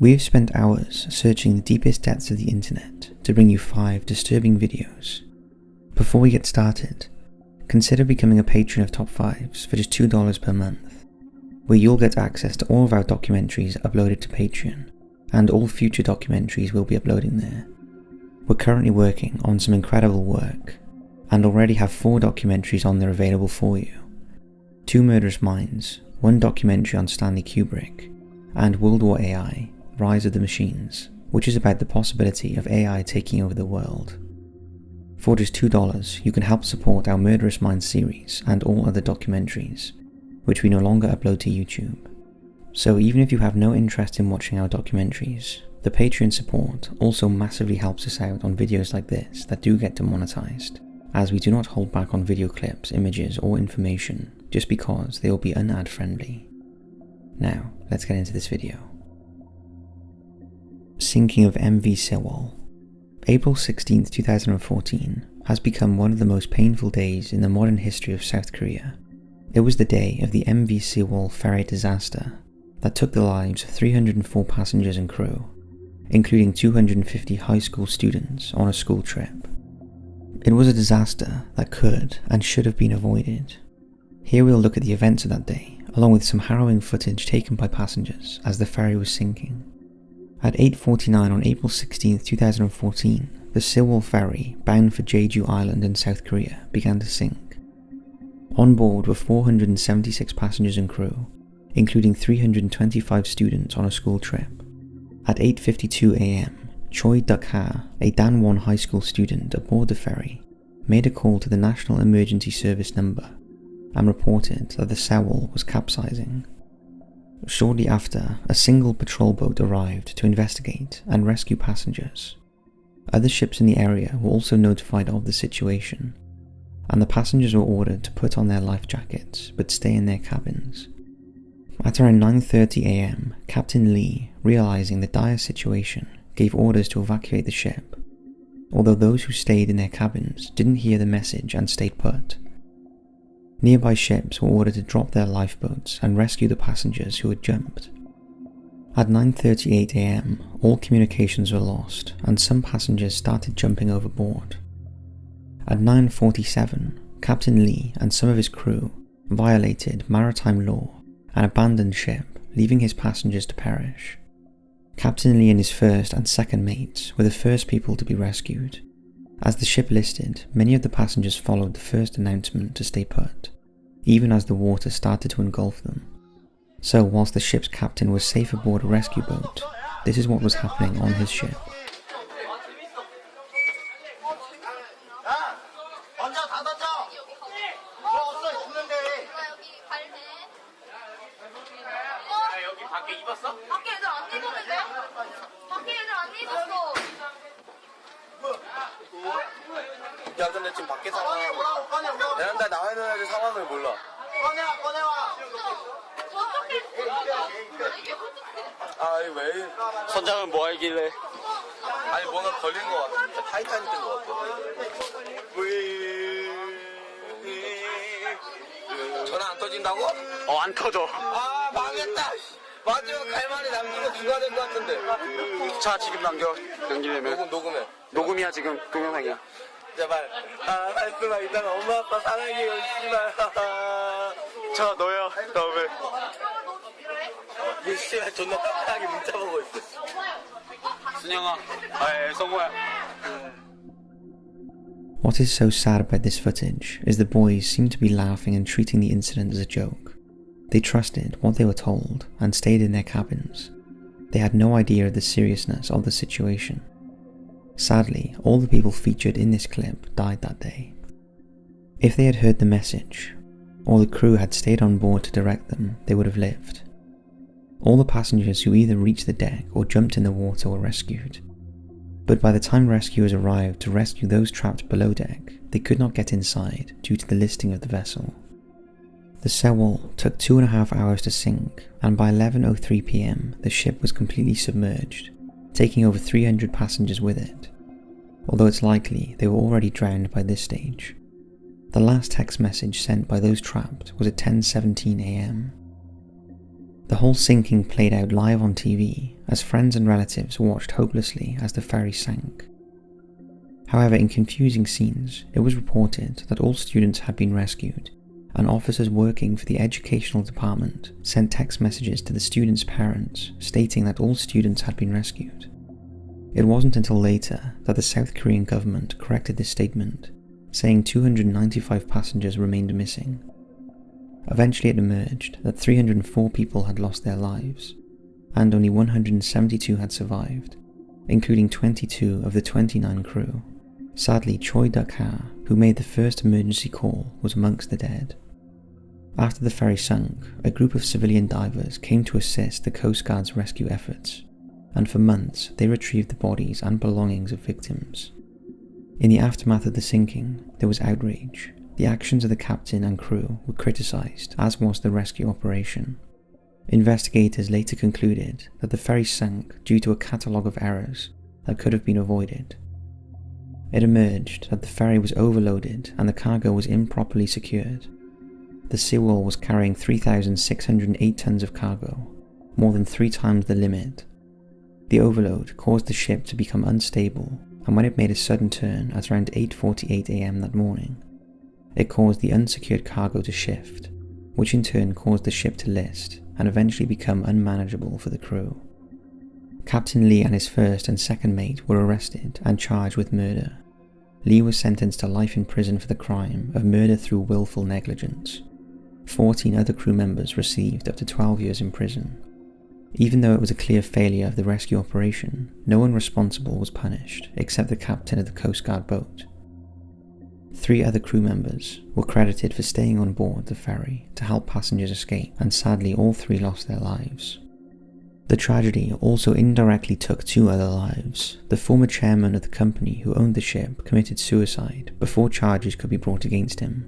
We have spent hours searching the deepest depths of the internet to bring you 5 disturbing videos. Before we get started, consider becoming a patron of Top 5s for just $2 per month, where you'll get access to all of our documentaries uploaded to Patreon, and all future documentaries we'll be uploading there. We're currently working on some incredible work, and already have 4 documentaries on there available for you. 2 Murderous Minds, 1 documentary on Stanley Kubrick, and World War AI, Rise of the Machines, which is about the possibility of AI taking over the world. For just $2, you can help support our Murderous Minds series and all other documentaries, which we no longer upload to YouTube. So even if you have no interest in watching our documentaries, the Patreon support also massively helps us out on videos like this that do get demonetized, as we do not hold back on video clips, images or information just because they will be un-ad friendly. Now, let's get into this video. Sinking of MV Sewol. April 16, 2014 has become one of the most painful days in the modern history of South Korea. It was the day of the MV Sewol ferry disaster that took the lives of 304 passengers and crew, including 250 high school students on a school trip. It was a disaster that could and should have been avoided. Here we'll look at the events of that day, along with some harrowing footage taken by passengers as the ferry was sinking. At 8:49 on April 16, 2014, the Sewol ferry, bound for Jeju Island in South Korea, began to sink. On board were 476 passengers and crew, including 325 students on a school trip. At 8:52 AM, Choi Duk-ha, a Danwon High School student aboard the ferry, made a call to the National Emergency Service number and reported that the Sewol was capsizing. Shortly after, a single patrol boat arrived to investigate and rescue passengers. Other ships in the area were also notified of the situation, and the passengers were ordered to put on their life jackets but stay in their cabins. At around 9:30 AM, Captain Lee, realizing the dire situation, gave orders to evacuate the ship, although those who stayed in their cabins didn't hear the message and stayed put. Nearby ships were ordered to drop their lifeboats and rescue the passengers who had jumped. At 9:38 AM, all communications were lost and some passengers started jumping overboard. At 9:47, Captain Lee and some of his crew violated maritime law and abandoned ship, leaving his passengers to perish. Captain Lee and his first and second mates were the first people to be rescued. As the ship listed, many of the passengers followed the first announcement to stay put, even as the water started to engulf them. So whilst the ship's captain was safe aboard a rescue boat, this is what was happening on his ship. 야 근데 지금 밖에 상황 베란다에 나와 있는 애들 상황을 몰라. 꺼내와. 아 왜? 선장은 뭐 하길래? 아니 뭔가 걸린 거 같아. 타이타닉 된 거 같아. 전화 안 터진다고? 안 터져. 아 망했다. 마지막 갈만이 남기고 누가 된 거 같은데. 자 지금 남기려면 녹음해. 녹음이야 지금 동영상이야. 제발 말씀아 일단 엄마 아빠 사랑해요 씨발. 저 너야 다음에. 이 씨발 존나 빡빡하게 문자 보고 있어. 순영아 성우야. What is so sad about this footage is the boys seem to be laughing and treating the incident as a joke. They trusted what they were told and stayed in their cabins. They had no idea of the seriousness of the situation. Sadly, all the people featured in this clip died that day. If they had heard the message, or the crew had stayed on board to direct them, they would have lived. All the passengers who either reached the deck or jumped in the water were rescued. But by the time rescuers arrived to rescue those trapped below deck, they could not get inside due to the listing of the vessel. The Sewol took 2.5 hours to sink, and by 11:03 PM the ship was completely submerged, taking over 300 passengers with it, although it's likely they were already drowned by this stage. The last text message sent by those trapped was at 10:17 AM. The whole sinking played out live on TV as friends and relatives watched hopelessly as the ferry sank. However, in confusing scenes, it was reported that all students had been rescued, and officers working for the educational department sent text messages to the students' parents stating that all students had been rescued. It wasn't until later that the South Korean government corrected this statement, saying 295 passengers remained missing. Eventually it emerged that 304 people had lost their lives, and only 172 had survived, including 22 of the 29 crew. Sadly, Choi Duk-ha, who made the first emergency call, was amongst the dead. After the ferry sunk, a group of civilian divers came to assist the Coast Guard's rescue efforts, and for months they retrieved the bodies and belongings of victims. In the aftermath of the sinking, there was outrage. The actions of the captain and crew were criticised, as was the rescue operation. Investigators later concluded that the ferry sank due to a catalogue of errors that could have been avoided. It emerged that the ferry was overloaded and the cargo was improperly secured. The seawall was carrying 3,608 tons of cargo, more than 3 times the limit. The overload caused the ship to become unstable, and when it made a sudden turn at around 8:48 AM that morning, it caused the unsecured cargo to shift, which in turn caused the ship to list and eventually become unmanageable for the crew. Captain Lee and his first and second mate were arrested and charged with murder. Lee was sentenced to life in prison for the crime of murder through willful negligence. 14 other crew members received up to 12 years in prison. Even though it was a clear failure of the rescue operation, no one responsible was punished except the captain of the Coast Guard boat. 3 other crew members were credited for staying on board the ferry to help passengers escape, and sadly all 3 lost their lives. The tragedy also indirectly took 2 other lives. The former chairman of the company who owned the ship committed suicide before charges could be brought against him.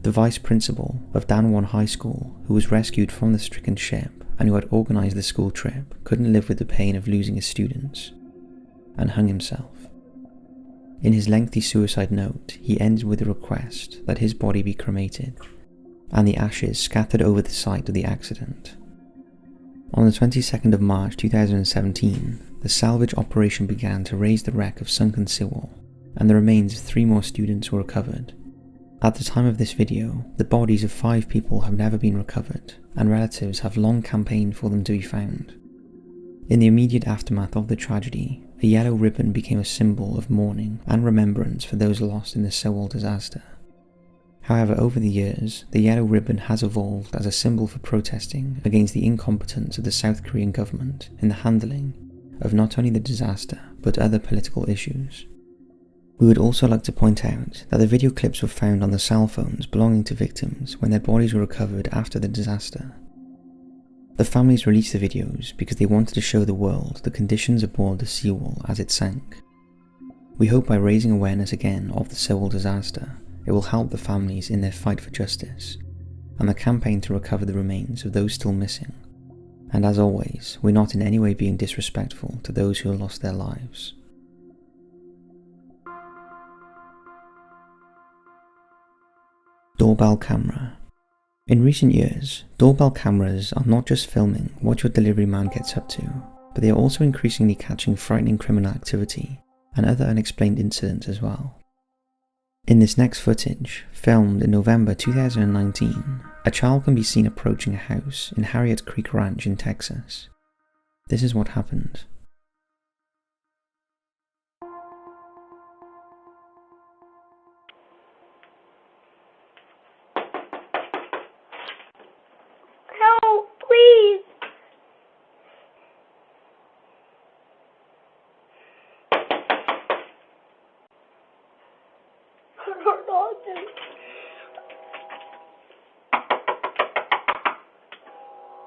The vice principal of Danwon High School, who was rescued from the stricken ship and who had organised the school trip, couldn't live with the pain of losing his students and hung himself. In his lengthy suicide note, he ended with a request that his body be cremated and the ashes scattered over the site of the accident. On the 22nd of March 2017, the salvage operation began to raise the wreck of sunken seawall, and the remains of 3 more students were recovered. At the time of this video, the bodies of 5 people have never been recovered, and relatives have long campaigned for them to be found. In the immediate aftermath of the tragedy, a yellow ribbon became a symbol of mourning and remembrance for those lost in the Sewol disaster. However, over the years, the yellow ribbon has evolved as a symbol for protesting against the incompetence of the South Korean government in the handling of not only the disaster, but other political issues. We would also like to point out that the video clips were found on the cell phones belonging to victims when their bodies were recovered after the disaster. The families released the videos because they wanted to show the world the conditions aboard the seawall as it sank. We hope by raising awareness again of the Sewol disaster, it will help the families in their fight for justice, and the campaign to recover the remains of those still missing. And as always, we're not in any way being disrespectful to those who have lost their lives. Doorbell camera. In recent years, doorbell cameras are not just filming what your delivery man gets up to, but they are also increasingly catching frightening criminal activity and other unexplained incidents as well. In this next footage, filmed in November 2019, a child can be seen approaching a house in Harriet Creek Ranch in Texas. This is what happened. No, please.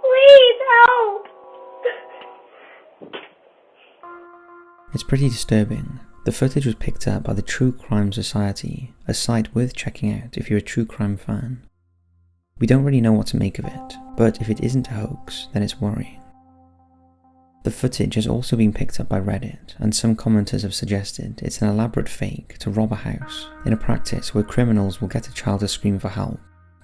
Please help. It's pretty disturbing. The footage was picked up by the True Crime Society, a site worth checking out if you're a true crime fan. We don't really know what to make of it, but if it isn't a hoax, then it's worrying. The footage has also been picked up by Reddit, and some commenters have suggested it's an elaborate fake to rob a house, in a practice where criminals will get a child to scream for help,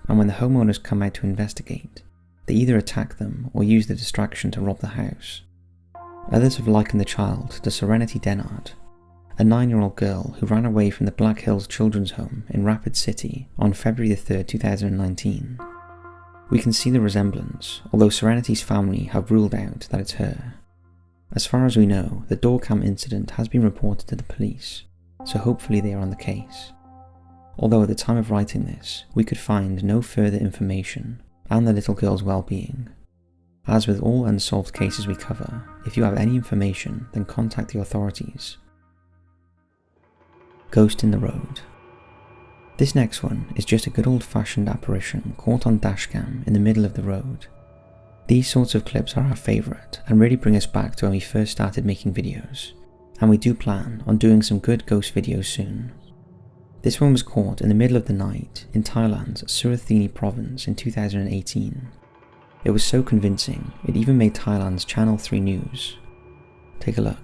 and when the homeowners come out to investigate, they either attack them or use the distraction to rob the house. Others have likened the child to Serenity Dennard, a 9-year-old girl who ran away from the Black Hills Children's Home in Rapid City on February 3, 2019. We can see the resemblance, although Serenity's family have ruled out that it's her. As far as we know, the door cam incident has been reported to the police, so hopefully they are on the case. Although at the time of writing this, we could find no further information on the little girl's well-being. As with all unsolved cases we cover, if you have any information, then contact the authorities. Ghost in the road. This next one is just a good old-fashioned apparition caught on dashcam in the middle of the road. These sorts of clips are our favourite and really bring us back to when we first started making videos, and we do plan on doing some good ghost videos soon. This one was caught in the middle of the night in Thailand's Surathini province in 2018. It was so convincing, it even made Thailand's Channel 3 news. Take a look.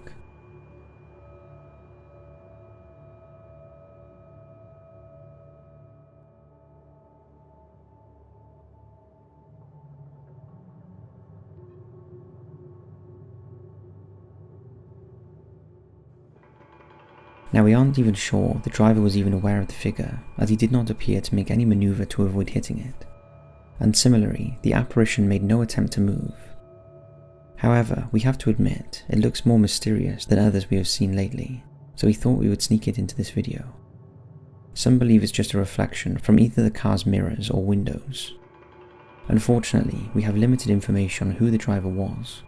Now we aren't even sure the driver was even aware of the figure, as he did not appear to make any manoeuvre to avoid hitting it. And similarly, the apparition made no attempt to move. However, we have to admit, it looks more mysterious than others we have seen lately, so we thought we would sneak it into this video. Some believe it's just a reflection from either the car's mirrors or windows. Unfortunately, we have limited information on who the driver was,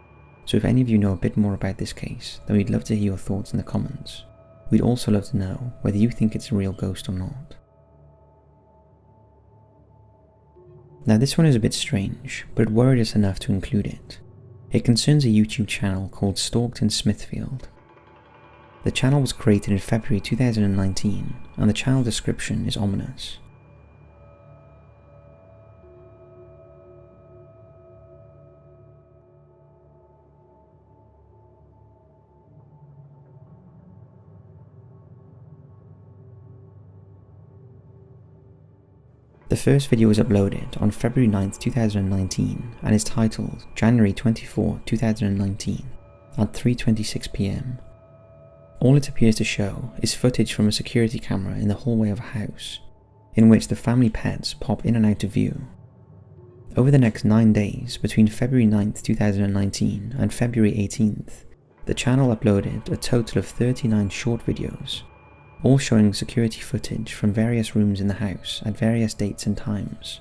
so if any of you know a bit more about this case, then we'd love to hear your thoughts in the comments. We'd also love to know whether you think it's a real ghost or not. Now this one is a bit strange, but it worried us enough to include it. It concerns a YouTube channel called Stalked in Smithfield. The channel was created in February 2019, and the channel description is ominous. The first video was uploaded on February 9th, 2019 and is titled January 24, 2019 at 3:26 PM. All it appears to show is footage from a security camera in the hallway of a house, in which the family pets pop in and out of view. Over the next 9 days, between February 9th, 2019 and February 18th, the channel uploaded a total of 39 short videos, all showing security footage from various rooms in the house at various dates and times.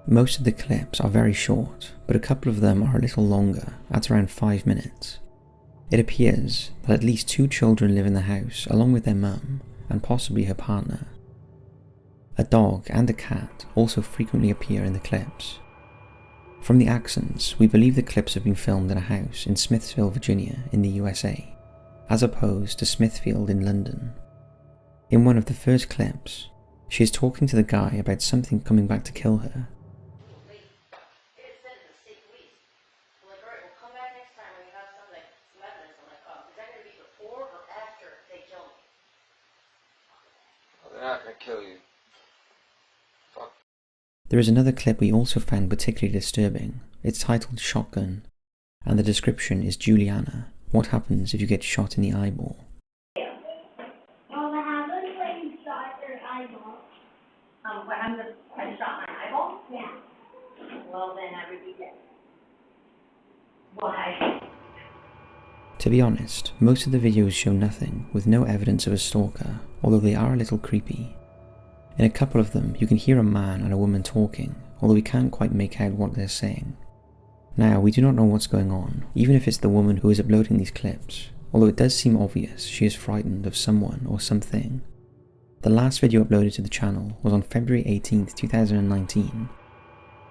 Most of the clips are very short, but a couple of them are a little longer, at around 5 minutes. It appears that at least 2 children live in the house along with their mum, and possibly her partner. A dog and a cat also frequently appear in the clips. From the accents, we believe the clips have been filmed in a house in Smithville, Virginia in the USA, as opposed to Smithfield in London. In one of the first clips, she is talking to the guy about something coming back to kill her. They're not gonna kill you. Fuck. There is another clip we also found particularly disturbing. It's titled Shotgun, and the description is Juliana. What happens if you get shot in the eyeball? What happens if I shot my eyeball? Yeah. Well, then I would be dead. Why? To be honest, most of the videos show nothing, with no evidence of a stalker, although they are a little creepy. In a couple of them, you can hear a man and a woman talking, although we can't quite make out what they're saying. Now, we do not know what's going on, even if it's the woman who is uploading these clips, although it does seem obvious she is frightened of someone or something. The last video uploaded to the channel was on February 18th, 2019.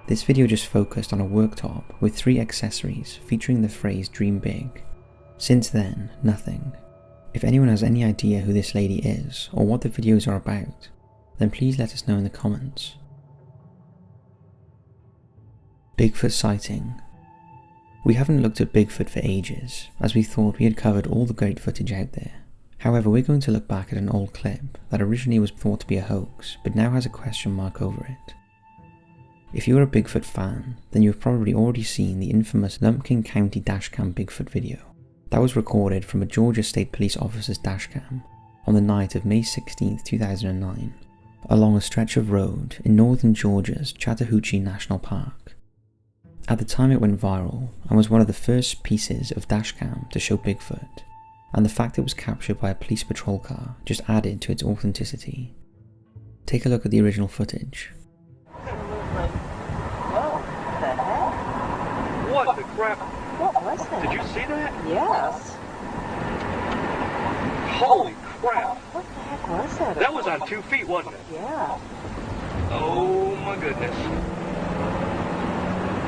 This video just focused on a worktop with 3 accessories featuring the phrase "Dream Big." Since then, nothing. If anyone has any idea who this lady is or what the videos are about, then please let us know in the comments. Bigfoot sighting. We haven't looked at Bigfoot for ages, as we thought we had covered all the great footage out there. However, we're going to look back at an old clip that originally was thought to be a hoax, but now has a question mark over it. If you're a Bigfoot fan, then you've probably already seen the infamous Lumpkin County dashcam Bigfoot video. That was recorded from a Georgia State Police officer's dashcam on the night of May 16, 2009, along a stretch of road in northern Georgia's Chattahoochee National Park. At the time it went viral and was one of the first pieces of dashcam to show Bigfoot, and the fact it was captured by a police patrol car just added to its authenticity. Take a look at the original footage. What the crap? What was that? Did you see that? Yes. Holy crap. What the heck was that? That was on 2 feet, wasn't it? Yeah. Oh my goodness.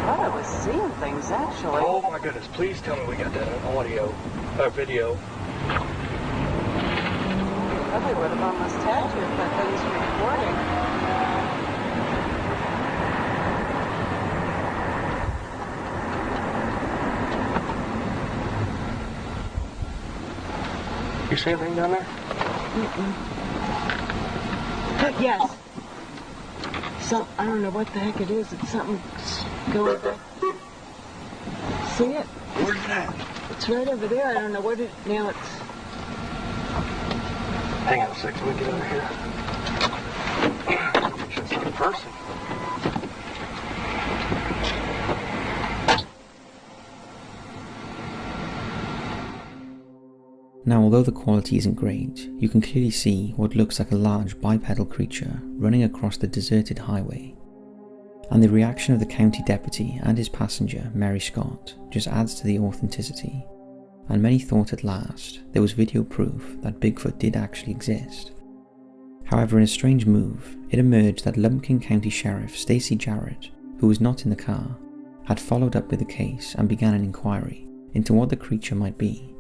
I thought I was seeing things, actually. Oh my goodness. Please tell me we got that on audio or video. Probably would have almost had to if that thing's recording. You see anything down there? Yes. I don't know what the heck it is. It's something going back. See it? Where's it at? It's right over there. I don't know what it, now it's... Hang on a second, let me get over here. It's not a person. Now, although the quality isn't great, you can clearly see what looks like a large bipedal creature running across the deserted highway. And the reaction of the county deputy and his passenger, Mary Scott, just adds to the authenticity, and many thought at last there was video proof that Bigfoot did actually exist. However, in a strange move, it emerged that Lumpkin County Sheriff Stacey Jarrett, who was not in the car, had followed up with the case and began an inquiry into what the creature might be.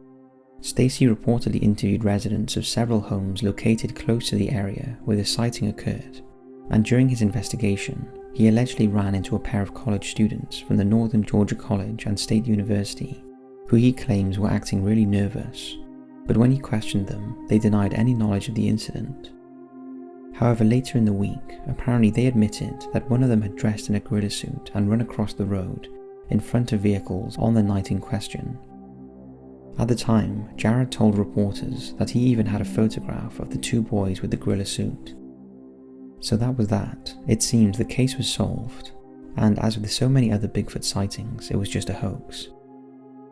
Stacey reportedly interviewed residents of several homes located close to the area where the sighting occurred, and during his investigation, he allegedly ran into a pair of college students from the Northern Georgia College and State University, who he claims were acting really nervous, but when he questioned them, they denied any knowledge of the incident. However, later in the week, apparently they admitted that one of them had dressed in a gorilla suit and run across the road in front of vehicles on the night in question. At the time, Jarrett told reporters that he even had a photograph of the two boys with the gorilla suit. So that was that. It seemed the case was solved, and as with so many other Bigfoot sightings, it was just a hoax.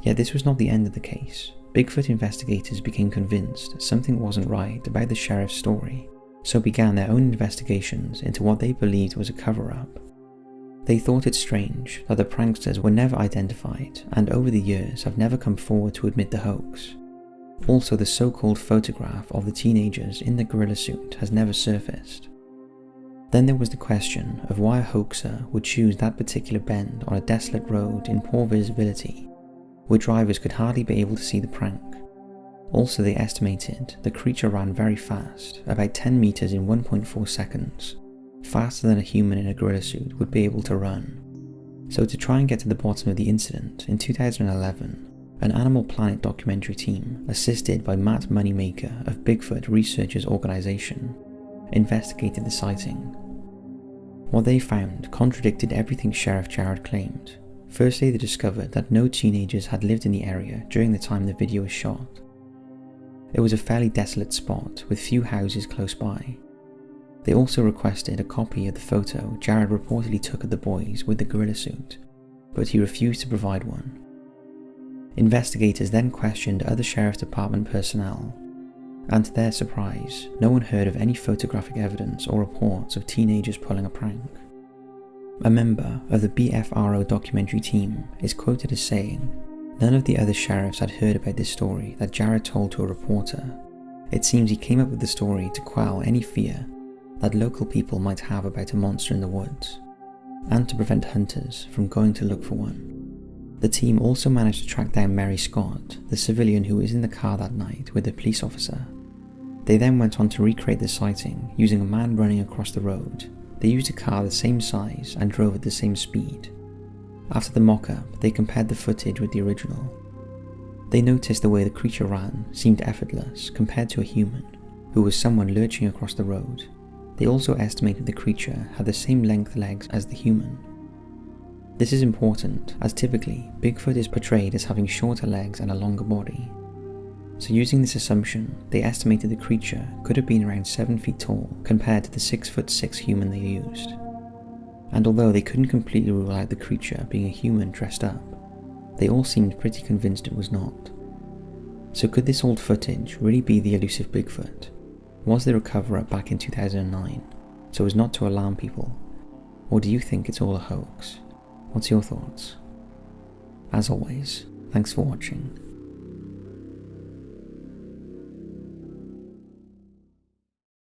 Yet this was not the end of the case. Bigfoot investigators became convinced something wasn't right about the sheriff's story, so began their own investigations into what they believed was a cover-up. They thought it strange that the pranksters were never identified and over the years have never come forward to admit the hoax. Also, the so-called photograph of the teenagers in the gorilla suit has never surfaced. Then there was the question of why a hoaxer would choose that particular bend on a desolate road in poor visibility, where drivers could hardly be able to see the prank. Also, they estimated the creature ran very fast, about 10 meters in 1.4 seconds, faster than a human in a gorilla suit would be able to run. So to try and get to the bottom of the incident, in 2011, an Animal Planet documentary team, assisted by Matt Moneymaker of Bigfoot Researchers Organization, investigated the sighting. What they found contradicted everything Sheriff Jarrett claimed. Firstly, they discovered that no teenagers had lived in the area during the time the video was shot. It was a fairly desolate spot with few houses close by. They also requested a copy of the photo Jarrett reportedly took of the boys with the gorilla suit, but he refused to provide one. Investigators then questioned other sheriff's department personnel, and to their surprise, no one heard of any photographic evidence or reports of teenagers pulling a prank. A member of the BFRO documentary team is quoted as saying, "None of the other sheriffs had heard about this story that Jarrett told to a reporter. It seems he came up with the story to quell any fear that local people might have about a monster in the woods, and to prevent hunters from going to look for one." The team also managed to track down Mary Scott, the civilian who was in the car that night with the police officer. They then went on to recreate the sighting using a man running across the road. They used a car the same size and drove at the same speed. After the mock-up, they compared the footage with the original. They noticed the way the creature ran seemed effortless compared to a human, who was someone lurching across the road, They also estimated the creature had the same length legs as the human. This is important, as typically, Bigfoot is portrayed as having shorter legs and a longer body. So using this assumption, they estimated the creature could have been around 7 feet tall compared to the 6'6" human they used. And although they couldn't completely rule out the creature being a human dressed up, they all seemed pretty convinced it was not. So could this old footage really be the elusive Bigfoot? Was there a cover-up back in 2009, so as not to alarm people? Or do you think it's all a hoax? What's your thoughts? As always, thanks for watching.